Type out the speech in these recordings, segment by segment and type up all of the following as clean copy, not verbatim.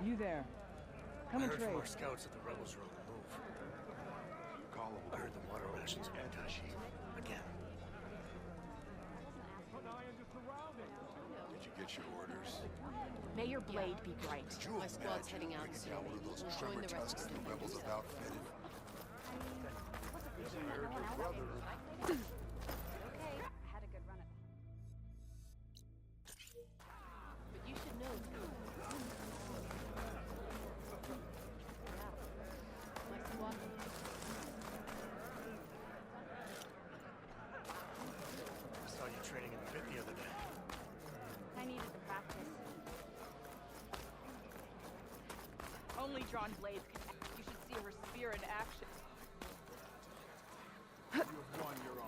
You there. Come I and heard from trade. our scouts that the rebels are on the move. I heard the water rations are anti-sheep. Again. Did you get your orders? May your blade be bright. Could you My squad's imagine heading out bringing soon. down one of those We'll tremor join the rest tusks of the the rebels have outfitted? Okay, I had a good run at But you should know too. My squad. I saw you training in the pit the other day. I needed to practice. Only drawn blades can act. You should see her spear in action. You have won, Your Honor.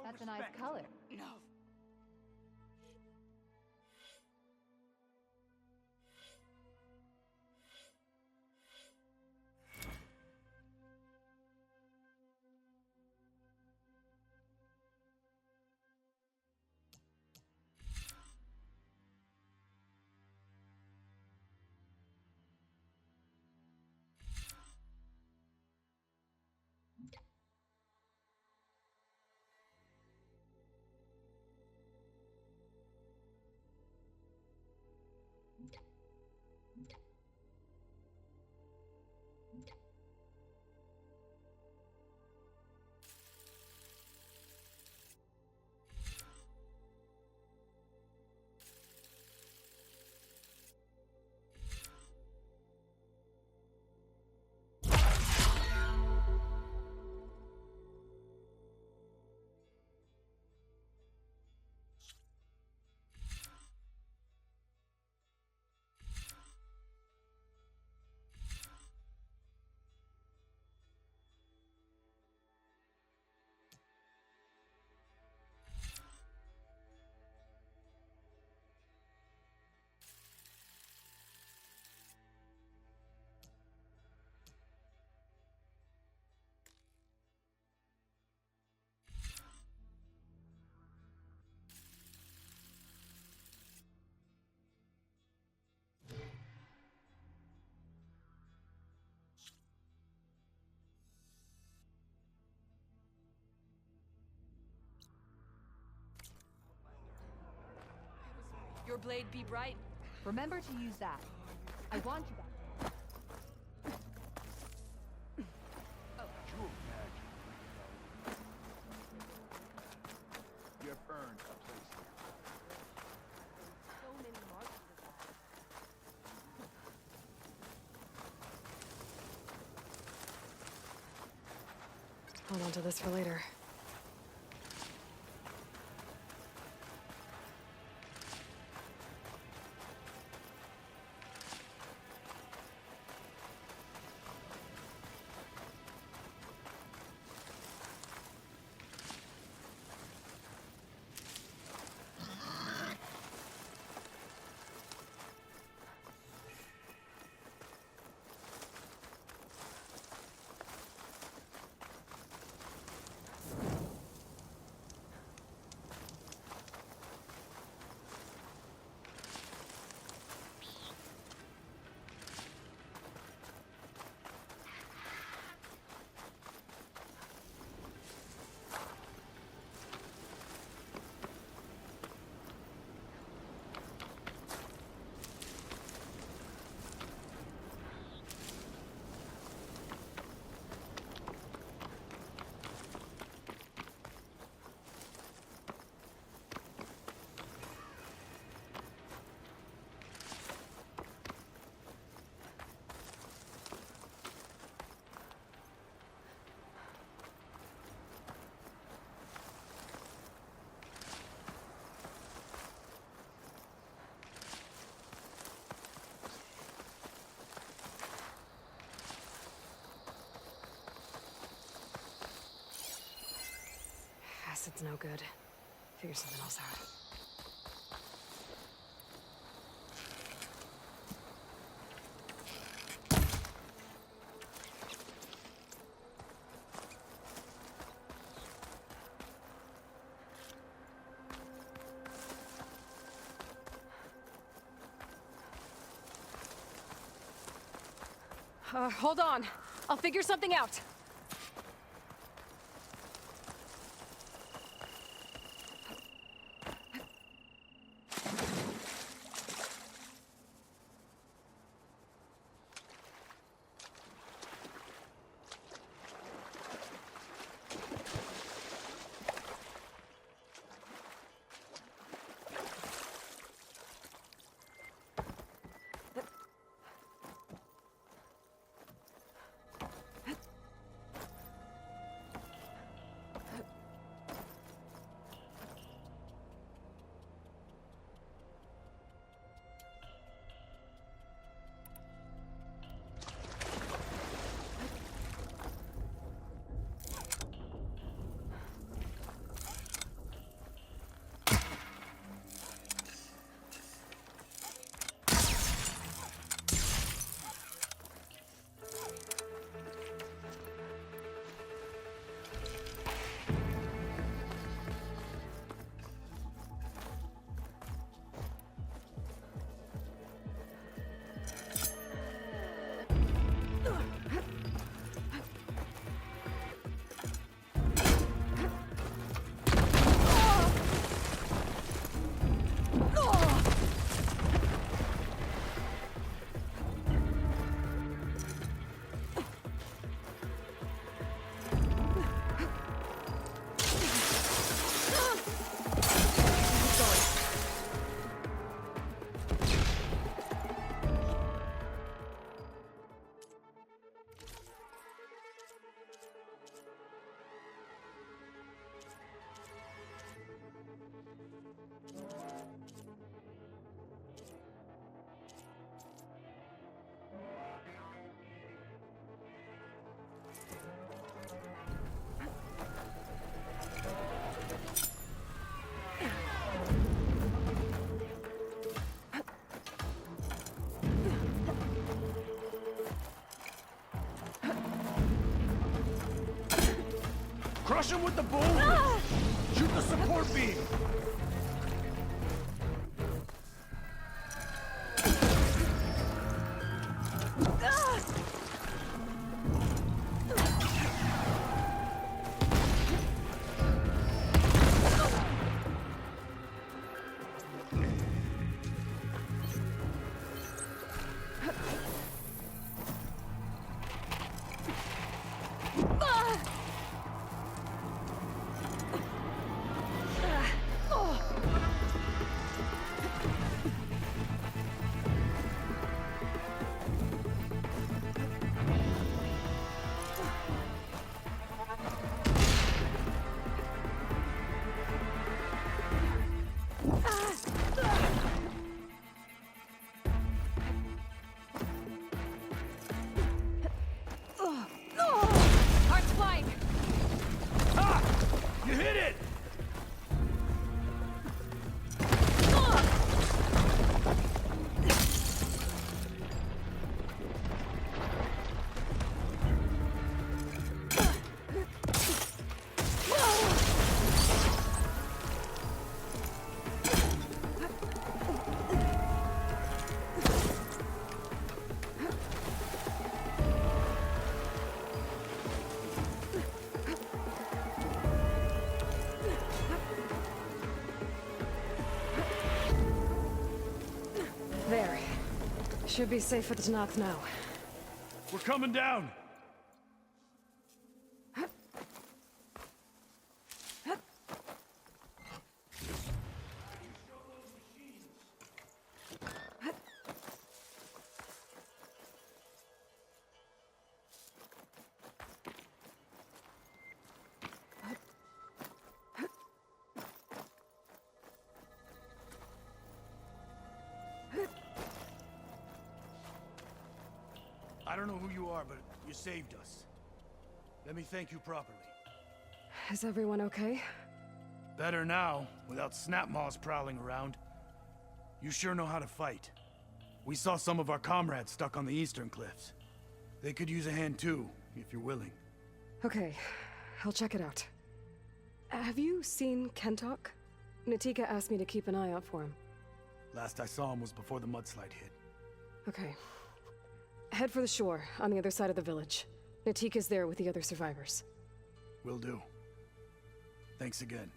That's a nice color. No. Your blade be bright. Remember to use that. I want you back. You imagine you have earned a place here. So many marks of that. Hold on to this for later. Guess it's no good. Figure something else out. Hold on. I'll figure something out. Crush him with the boom! Shoot the support beam! Heart's flying! Ha! You hit it! There. Should be safe at the Knoth now. We're coming down! I don't know who you are, but you saved us. Let me thank you properly. Is everyone okay? Better now, without snapmaws prowling around. You sure know how to fight. We saw some of our comrades stuck on the eastern cliffs. They could use a hand too, if you're willing. Okay, I'll check it out. Have you seen Kentok? Natika asked me to keep an eye out for him. Last I saw him was before the mudslide hit. Okay. Head for the shore, on the other side of the village. Natika's there with the other survivors. Will do. Thanks again.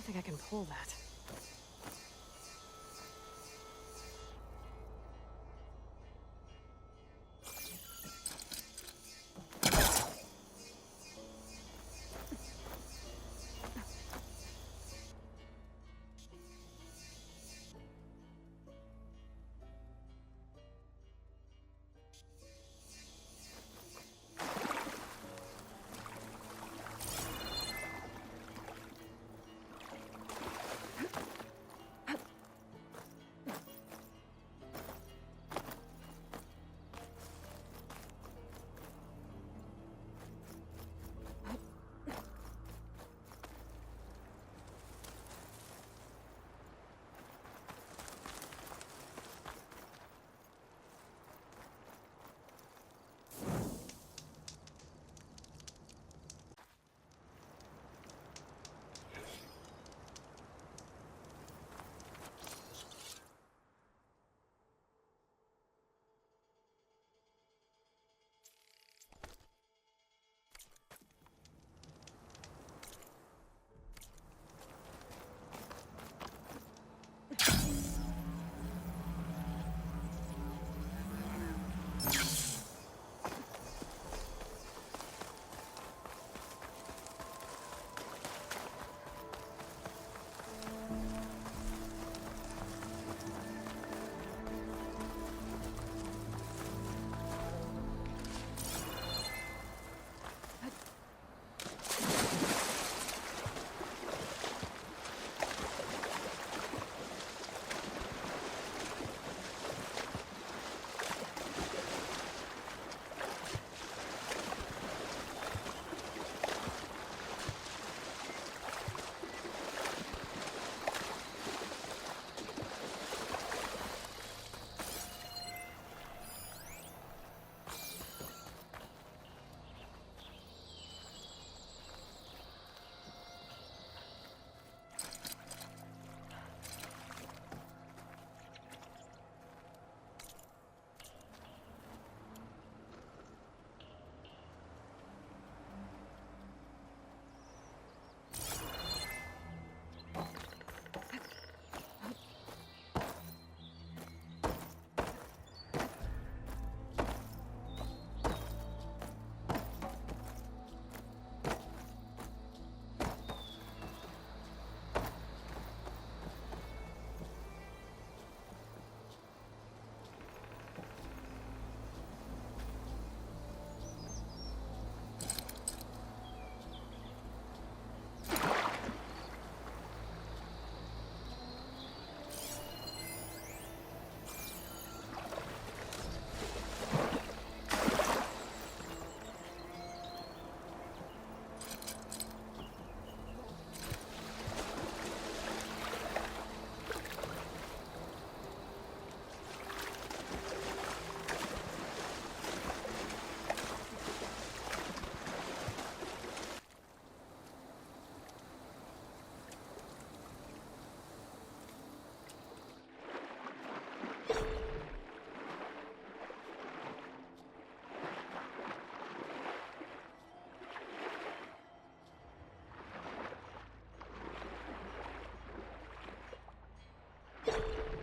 I don't think I can pull that.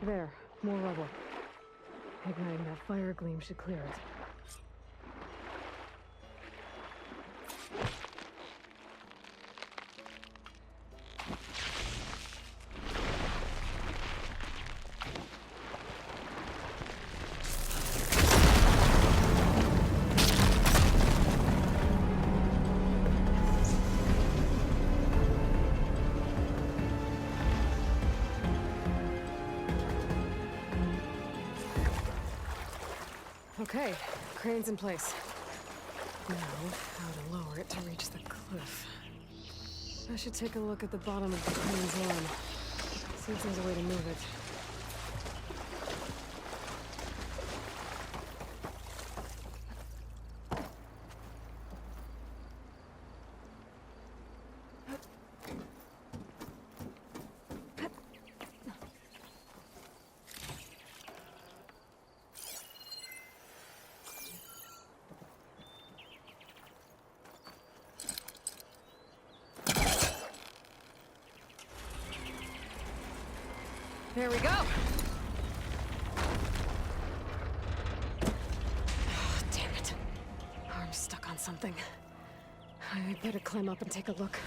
There, more rubble. Igniting that fire gleam should clear it. Okay, crane's in place. Now, how to lower it to reach the cliff. I should take a look at the bottom of the crane's arm. See if there's a way to move it. There we go! Oh, damn it. Arm's stuck on something. I better climb up and take a look.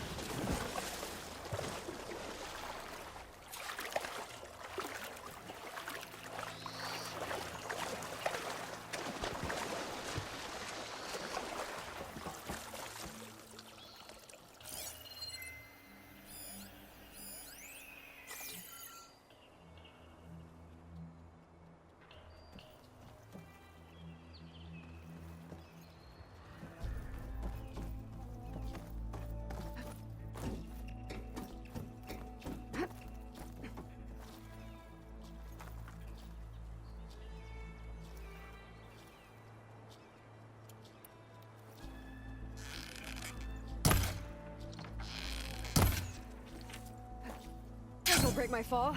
This'll break my fall.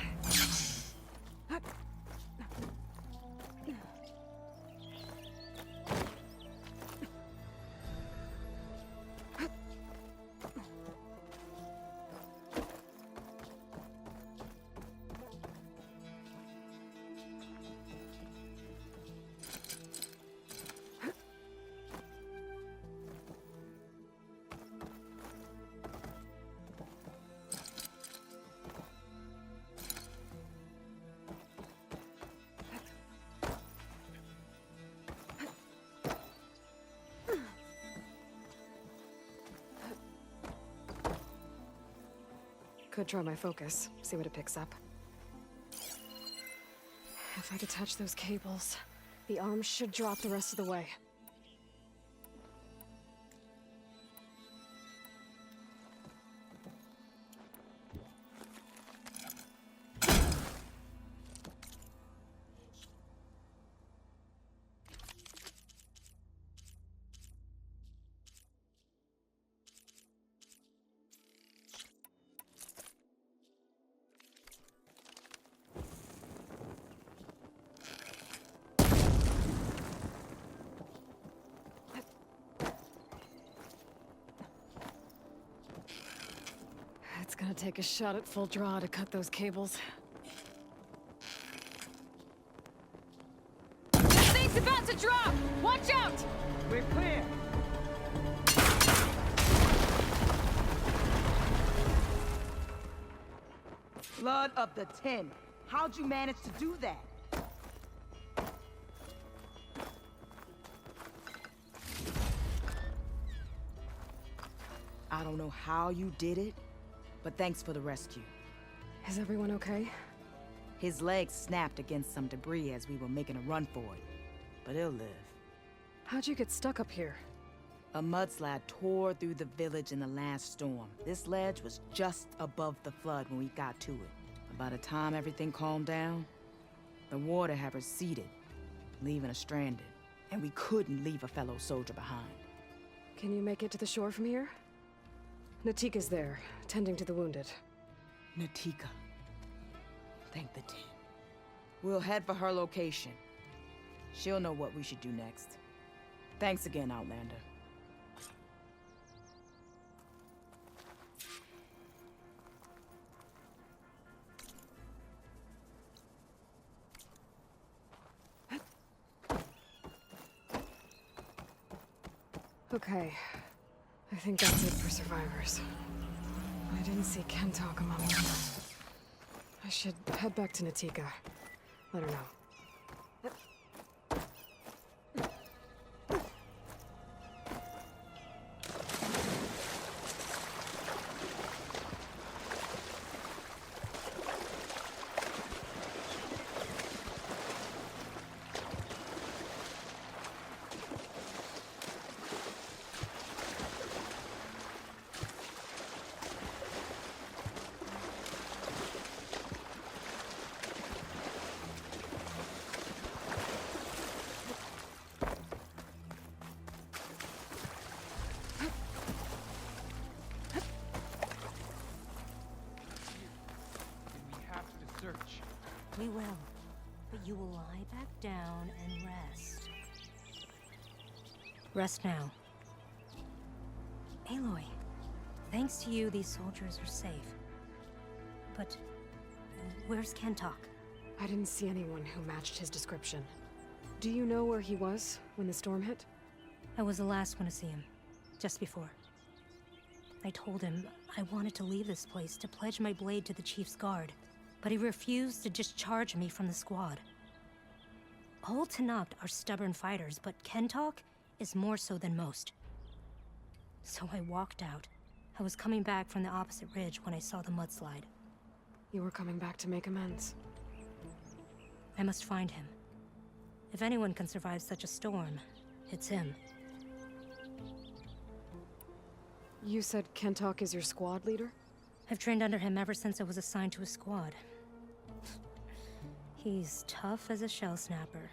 Could try my focus, see what it picks up. If I detach those cables, the arms should drop the rest of the way. It's gonna take a shot at full draw to cut those cables. This thing's about to drop! Watch out! We're clear. Blood of the Ten. How'd you manage to do that? I don't know how you did it, but thanks for the rescue. Is everyone okay? His legs snapped against some debris as we were making a run for it, but he'll live. How'd you get stuck up here? A mudslide tore through the village in the last storm. This ledge was just above the flood when we got to it. And by the time everything calmed down, the water had receded, leaving us stranded. And we couldn't leave a fellow soldier behind. Can you make it to the shore from here? Natika's there, tending to the wounded. Natika. Thank the Ten. We'll head for her location. She'll know what we should do next. Thanks again, Outlander. Okay. I think that's it for survivors. I didn't see Kentalk among them. I should head back to Natika. Let her know. We have to search. We will. But you will lie back down and rest. Rest now. Aloy, thanks to you, these soldiers are safe. But where's Kentalk? I didn't see anyone who matched his description. Do you know where he was when the storm hit? I was the last one to see him, just before. I told him I wanted to leave this place to pledge my blade to the Chief's guard, but he refused to discharge me from the squad. All Tenakth are stubborn fighters, but Kentalk is more so than most. So I walked out. I was coming back from the opposite ridge when I saw the mudslide. You were coming back to make amends. I must find him. If anyone can survive such a storm, it's him. You said Kentalk is your squad leader? I've trained under him ever since I was assigned to a squad. He's tough as a shell snapper.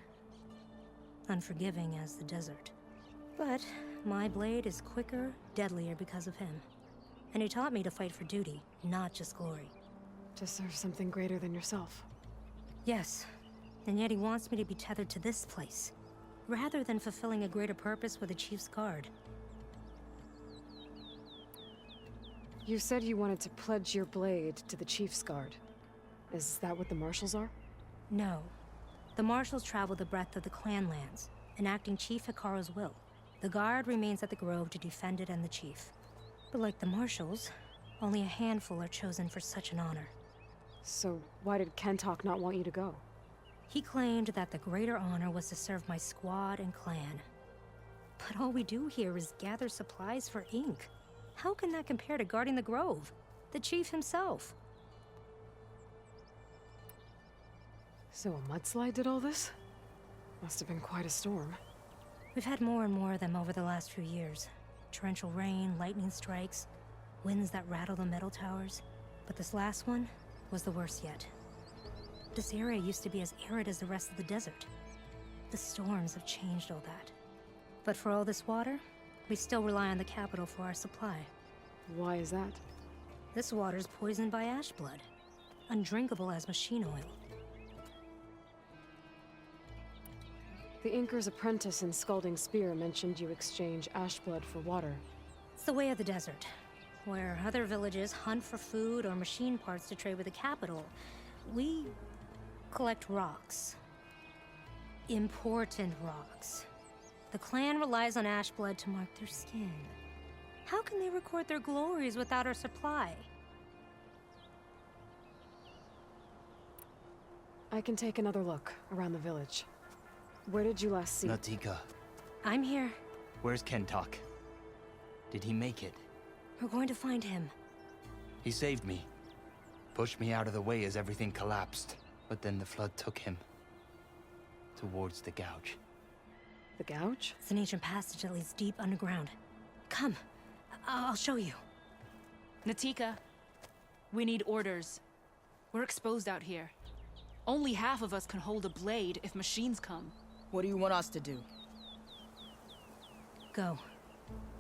Unforgiving as the desert. But my blade is quicker, deadlier because of him. And he taught me to fight for duty, not just glory. To serve something greater than yourself. Yes, and yet he wants me to be tethered to this place, rather than fulfilling a greater purpose with the Chief's guard. You said you wanted to pledge your blade to the Chief's guard. Is that what the Marshals are? No. The Marshals travel the breadth of the clan lands, enacting Chief Hikaru's will. The guard remains at the Grove to defend it and the Chief. But like the Marshals, only a handful are chosen for such an honor. So why did Kentalk not want you to go? He claimed that the greater honor was to serve my squad and clan. But all we do here is gather supplies for ink. How can that compare to guarding the Grove? The Chief himself. So a mudslide did all this? Must have been quite a storm. We've had more and more of them over the last few years. Torrential rain, lightning strikes, winds that rattle the metal towers. But this last one was the worst yet. This area used to be as arid as the rest of the desert. The storms have changed all that. But for all this water, we still rely on the capital for our supply. Why is that? This water's poisoned by ash blood, undrinkable as machine oil. The Inker's apprentice in Scalding Spear mentioned you exchange ash blood for water. It's the way of the desert, where other villages hunt for food or machine parts to trade with the capital. We collect rocks. Important rocks. The clan relies on ash blood to mark their skin. How can they record their glories without our supply? I can take another look around the village. Where did you last see? Natika, I'm here. where's Kentalk? Did he make it? We're going to find him. He saved me. Pushed me out of the way as everything collapsed. But then the flood took him. Towards the gouge. The gouge? It's an ancient passage that leads deep underground. Come, I'll show you. Natika, we need orders. We're exposed out here. Only half of us can hold a blade if machines come. What do you want us to do? Go.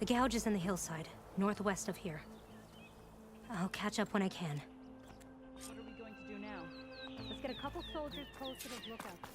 The gouge is in the hillside, northwest of here. I'll catch up when I can. What are we going to do now? Let's get a couple soldiers posted as lookouts.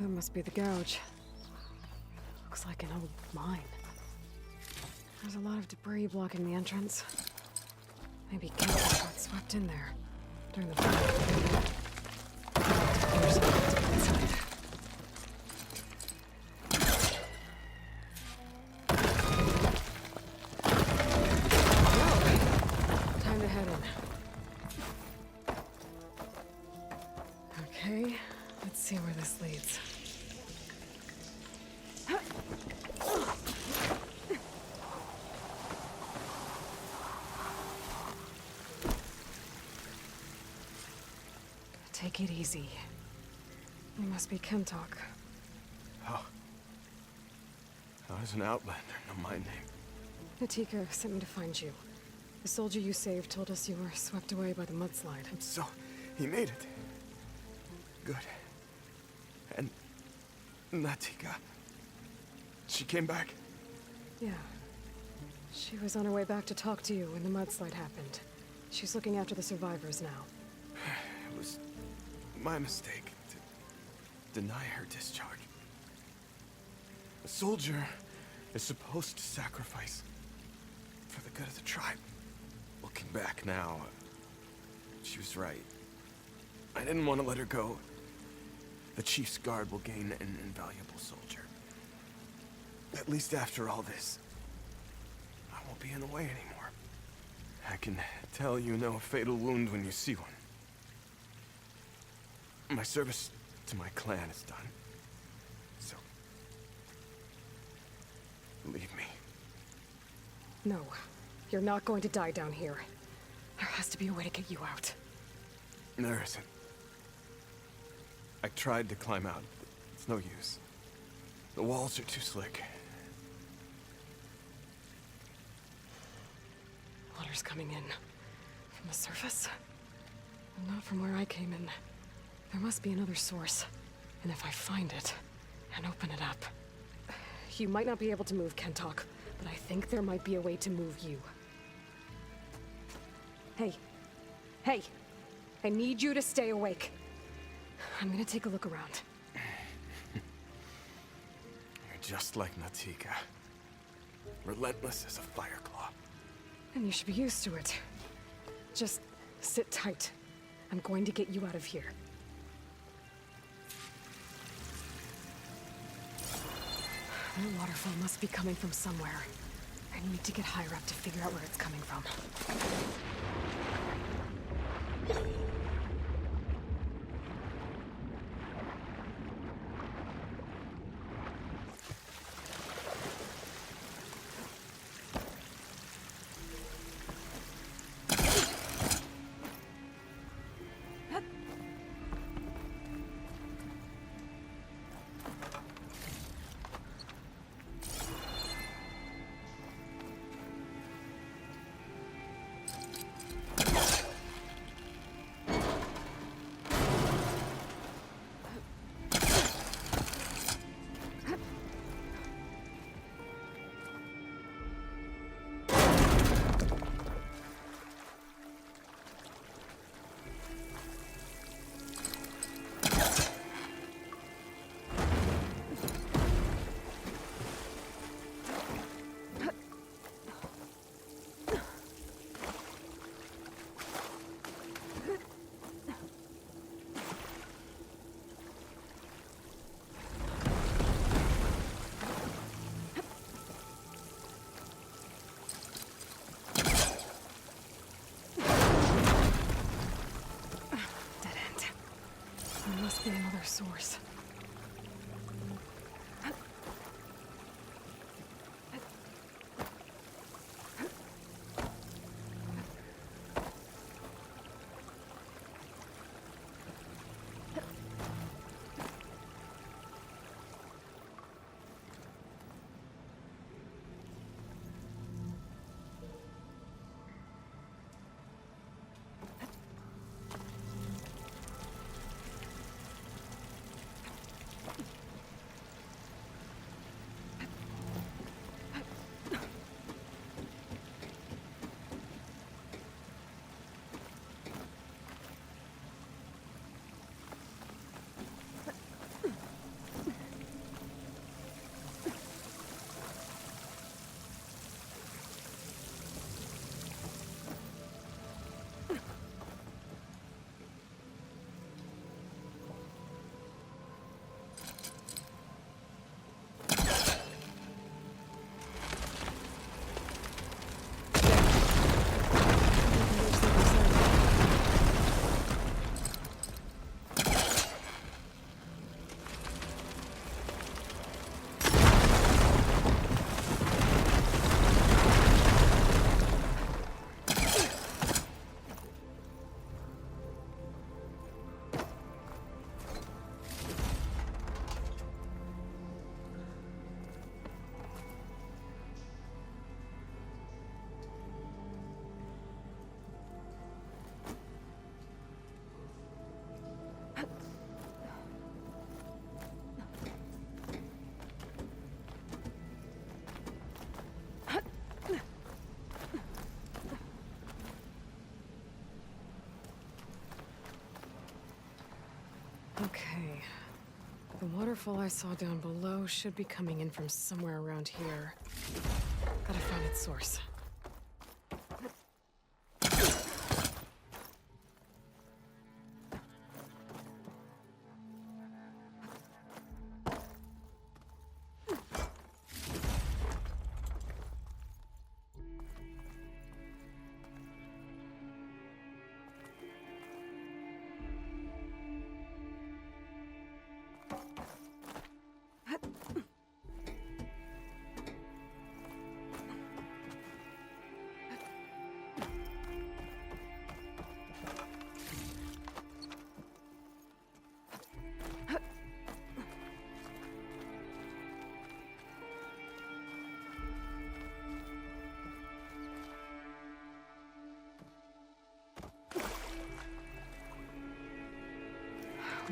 That must be the gouge. Looks like an old mine. There's a lot of debris blocking the entrance. Maybe Kent got swept in there during the fire. There's something to get inside. Well, time to head in. Okay, let's see where this leads. Take it easy. You must be Kentok. How is an outlander know my name? Natika sent me to find you. The soldier you saved told us you were swept away by the mudslide. So, he made it. Good. And Natika, she came back? Yeah. She was on her way back to talk to you when the mudslide happened. She's looking after the survivors now. It was my mistake to deny her discharge. A soldier is supposed to sacrifice for the good of the tribe. Looking back now, she was right. I didn't want to let her go. The Chief's Guard will gain an invaluable soldier. At least after all this, I won't be in the way anymore. I can tell you know a fatal wound when you see one. My service to my clan is done. So, leave me. No, you're not going to die down here. There has to be a way to get you out. There isn't. I tried to climb out, but it's no use. The walls are too slick. Water's coming in. From the surface? Not from where I came in. There must be another source. And if I find it, and open it up... You might not be able to move Kentok, but I think there might be a way to move you. Hey. Hey! I need you to stay awake. I'm gonna take a look around. You're just like Natika. Relentless as a fireclaw. And you should be used to it. Just sit tight. I'm going to get you out of here. That waterfall must be coming from somewhere. I need to get higher up to figure out where it's coming from. There must be another source. Okay. The waterfall I saw down below should be coming in from somewhere around here. Gotta find its source.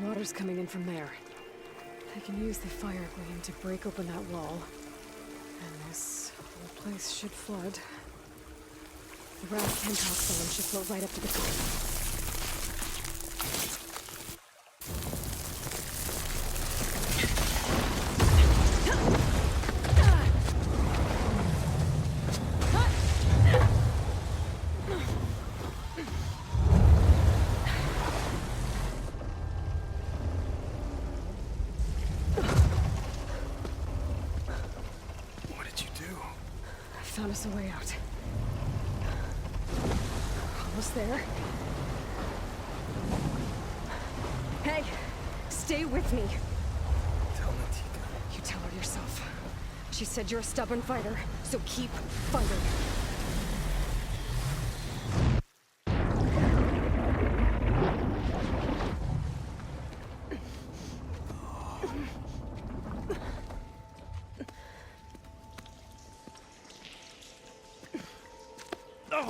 Water's coming in from there. I can use the fire gleam to break open that wall. And this whole place should flood. The Wrath Kentok Stone should float right up to the top. Found us a way out. Almost there. Hey, stay with me. Tell Natika. You tell her yourself. She said you're a stubborn fighter, so keep fighting.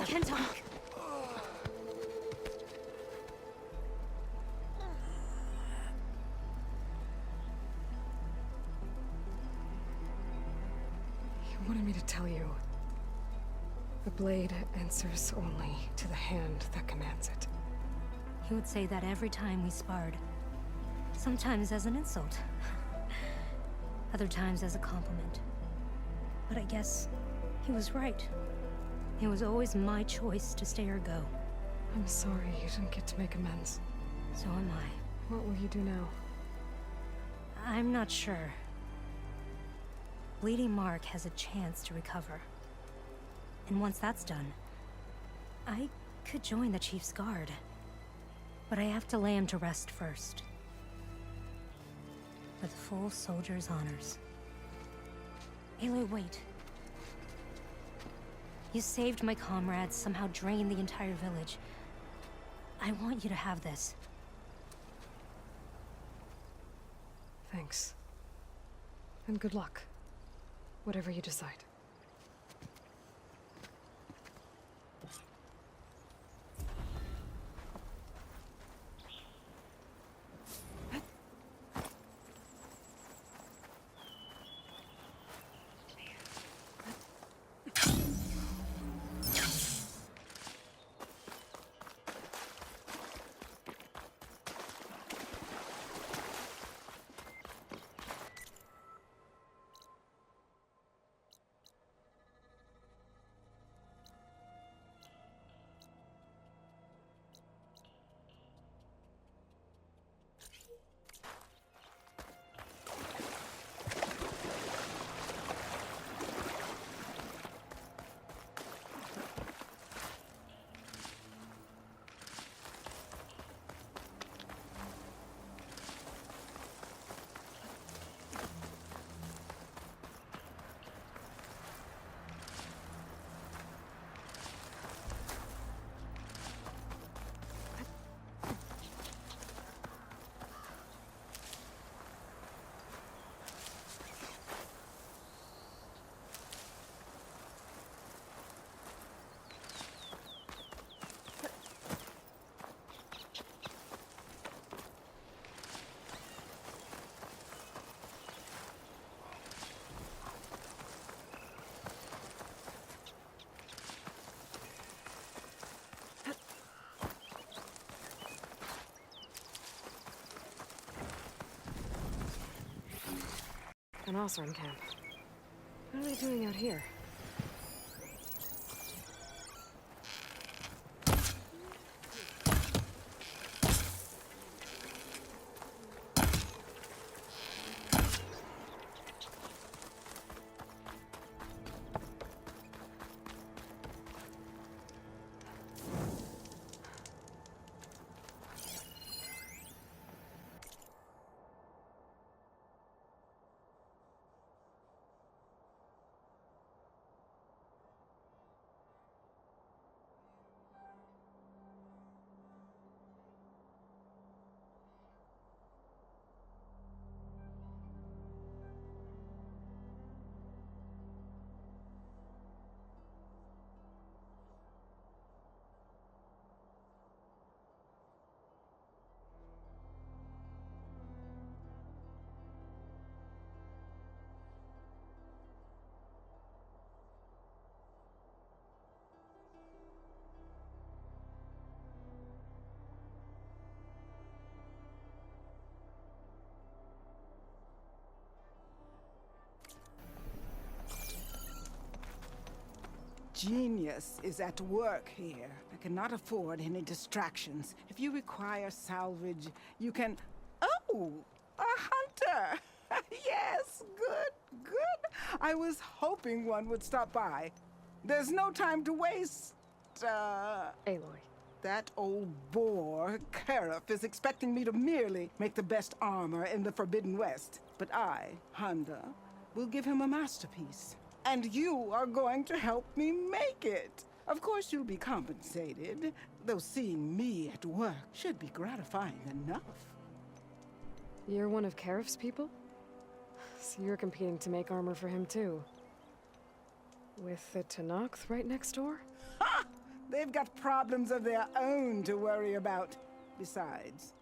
Kentok! You wanted me to tell you. The blade answers only to the hand that commands it. He would say that every time we sparred. Sometimes as an insult. Other times as a compliment. But I guess he was right. It was always my choice to stay or go. I'm sorry you didn't get to make amends. So am I. What will you do now? I'm not sure. Bleeding Mark has a chance to recover. And once that's done, I could join the Chief's Guard. But I have to lay him to rest first. With full soldier's honors. Aloy, wait. You saved my comrades, somehow drained the entire village. I want you to have this. Thanks. And good luck. Whatever you decide. An Oseram camp. What are they doing out here? Genius is at work here. I cannot afford any distractions. If you require salvage, you can... Oh! A hunter! Yes, good. I was hoping one would stop by. There's no time to waste, Aloy. That old boar, Karif, is expecting me to merely make the best armor in the Forbidden West. But I, Honda, will give him a masterpiece. And you are going to help me make it. Of course you'll be compensated, though seeing me at work should be gratifying enough. You're one of Karif's people? So you're competing to make armor for him too. With the Tenakth right next door? Ha! They've got problems of their own to worry about. Besides,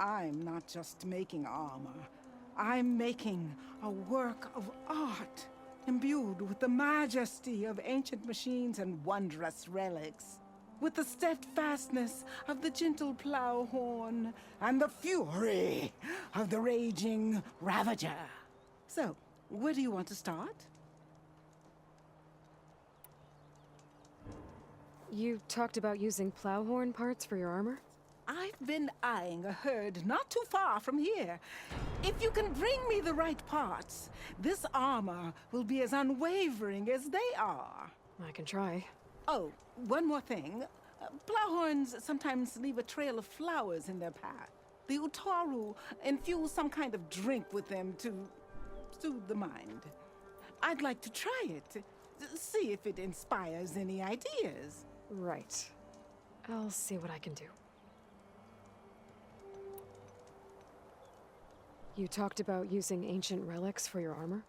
I'm not just making armor. I'm making a work of art, imbued with the majesty of ancient machines and wondrous relics, with the steadfastness of the gentle plowhorn and the fury of the raging Ravager. So, where do you want to start? You talked about using plowhorn parts for your armor? I've been eyeing a herd not too far from here. If you can bring me the right parts, this armor will be as unwavering as they are. I can try. Oh, one more thing. Plowhorns sometimes leave a trail of flowers in their path. The Utaru infuse some kind of drink with them to soothe the mind. I'd like to try it, see if it inspires any ideas. Right. I'll see what I can do. You talked about using ancient relics for your armor?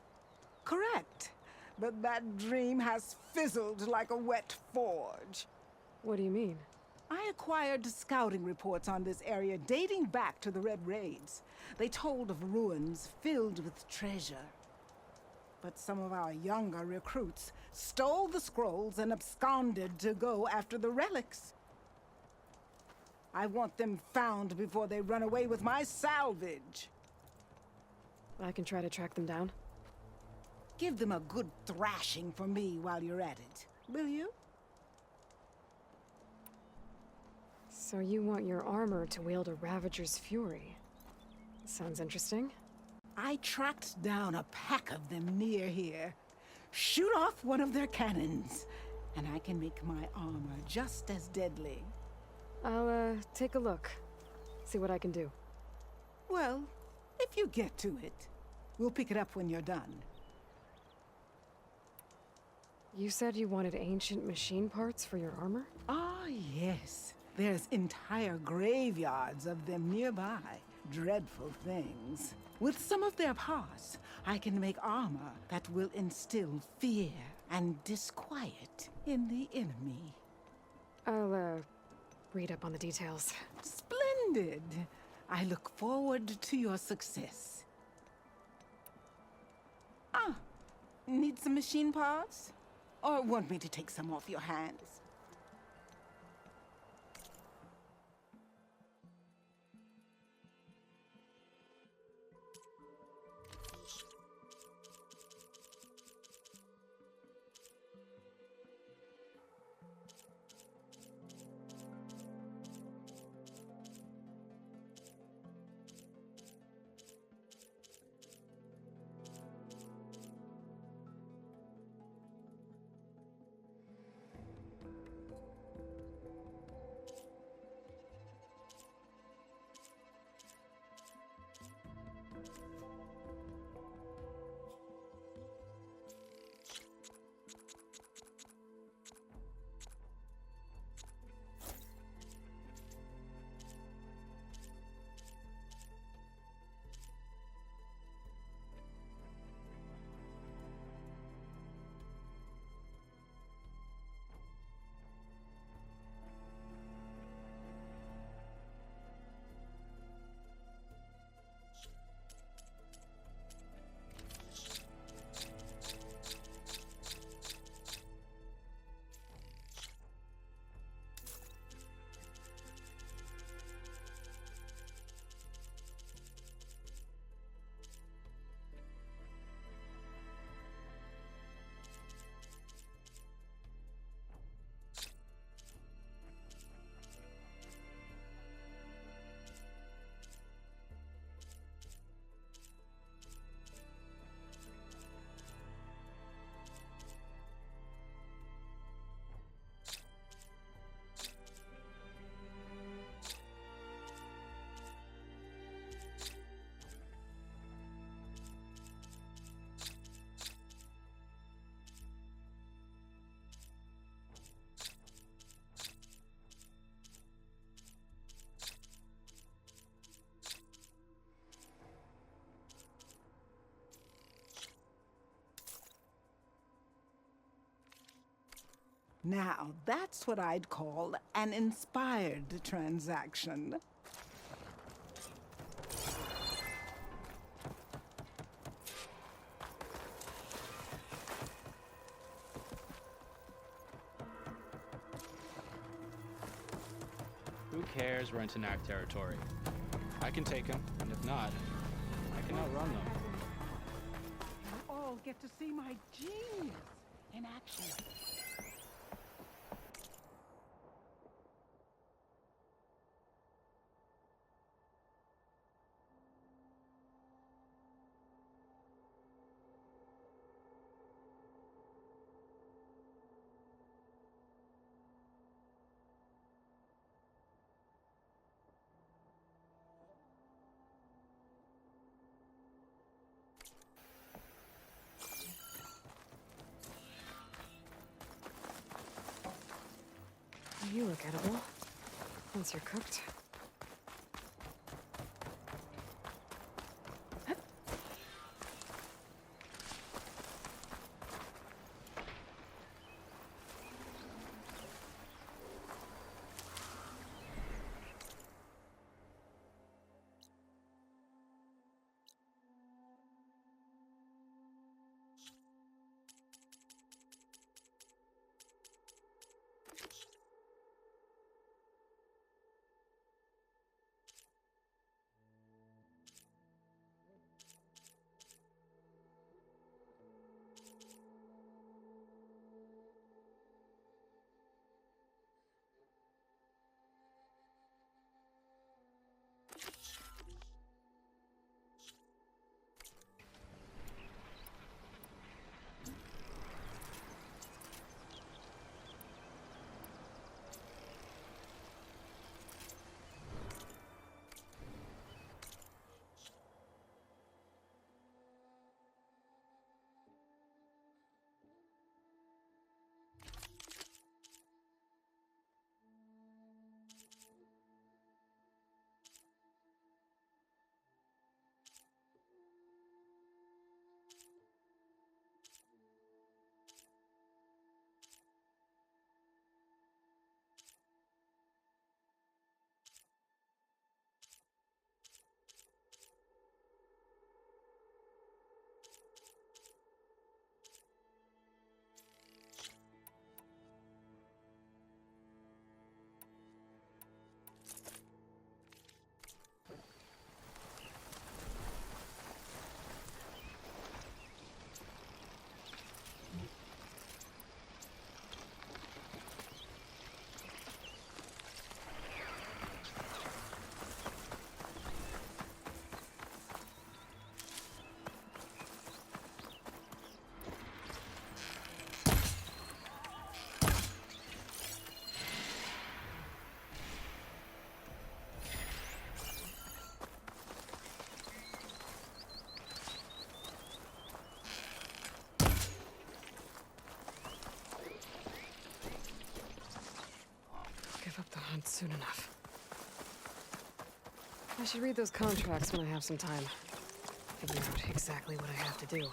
Correct. But that dream has fizzled like a wet forge. What do you mean? I acquired scouting reports on this area dating back to the Red Raids. They told of ruins filled with treasure. But some of our younger recruits stole the scrolls and absconded to go after the relics. I want them found before they run away with my salvage. I can try to track them down. Give them a good thrashing for me while you're at it, will you? So you want your armor to wield a Ravager's fury? Sounds interesting. I tracked down a pack of them near here. Shoot off one of their cannons, and I can make my armor just as deadly. I'll, take a look. See what I can do. Well, if you get to it, we'll pick it up when you're done. You said you wanted ancient machine parts for your armor? Ah, yes. There's entire graveyards of them nearby. Dreadful things. With some of their parts, I can make armor that will instill fear and disquiet in the enemy. I'll, read up on the details. Splendid! I look forward to your success. Ah, need some machine parts? Or want me to take some off your hands? Now, that's what I'd call an inspired transaction. Who cares? We're into Knack territory. I can take them, and if not, I can outrun them. You all get to see my genius in action. You look edible. Once you're cooked. Give up the hunt soon enough. I should read those contracts when I have some time. Figure out exactly what I have to do.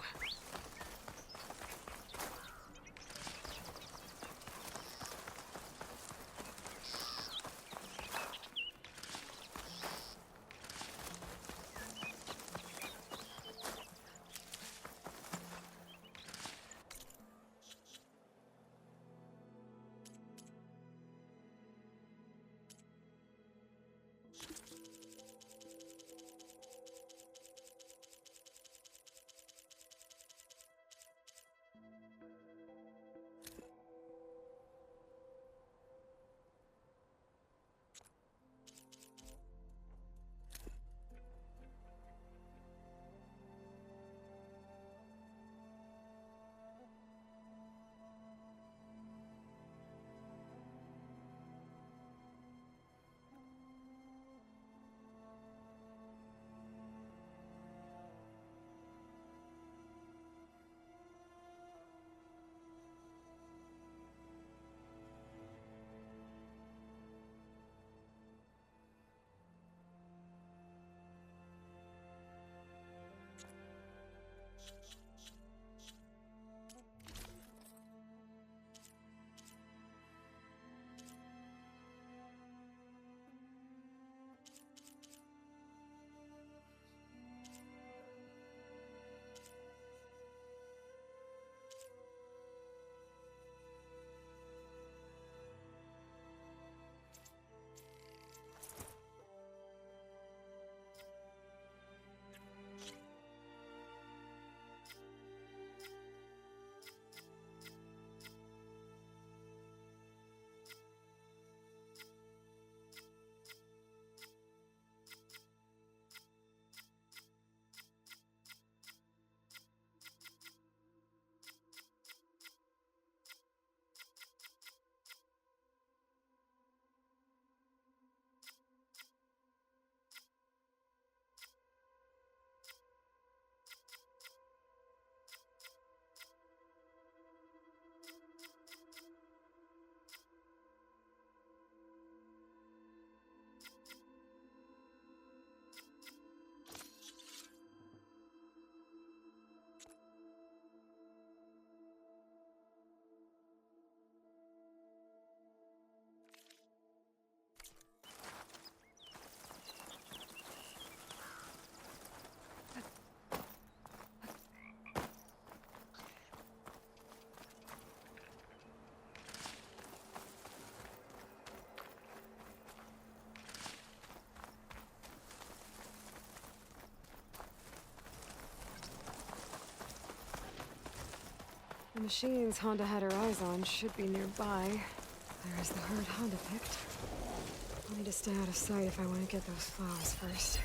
The machines Honda had her eyes on should be nearby. There's the herd Honda picked. I'll need to stay out of sight if I want to get those flowers first.